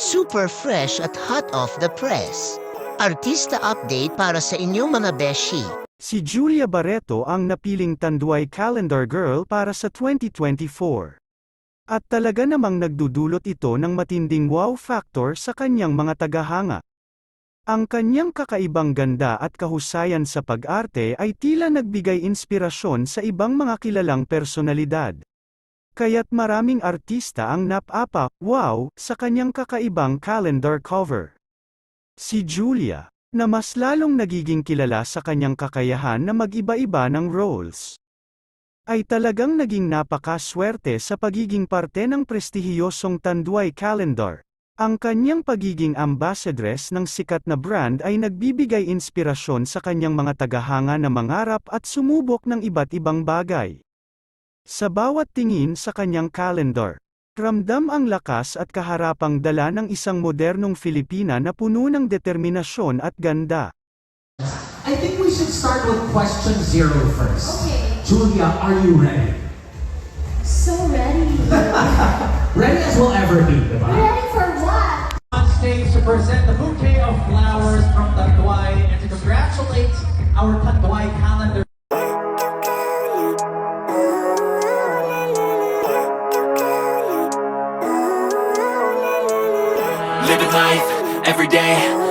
Super fresh at hot off the press. Artista update para sa inyong mga beshi. Si Julia Barreto ang napiling Tanduay Calendar Girl para sa 2024. At talaga namang nagdudulot ito ng matinding wow factor sa kanyang mga tagahanga. Ang kanyang kakaibang ganda at kahusayan sa pag-arte ay tila nagbigay inspirasyon sa ibang mga kilalang personalidad. Kaya't maraming artista ang napapa, wow, sa kanyang kakaibang calendar cover. Si Julia, na mas lalong nagiging kilala sa kanyang kakayahan na mag-iba-iba ng roles, ay talagang naging napakaswerte sa pagiging parte ng prestihiyosong Tanduay Calendar. Ang kanyang pagiging ambassadress ng sikat na brand ay nagbibigay inspirasyon sa kanyang mga tagahanga na mangarap at sumubok ng iba't ibang bagay. Sa bawat tingin sa kanyang calendar, ramdam ang lakas at kaharapang dala ng isang modernong Filipina na puno ng determinasyon at ganda. I think we should start with question 0 first. Okay. Julia, are you ready? So ready. Ready as we'll ever be, diba? Ready for what? On stage to present the bouquet of flowers from Tanduay and to congratulate our Tanduay calendar. Living life every day.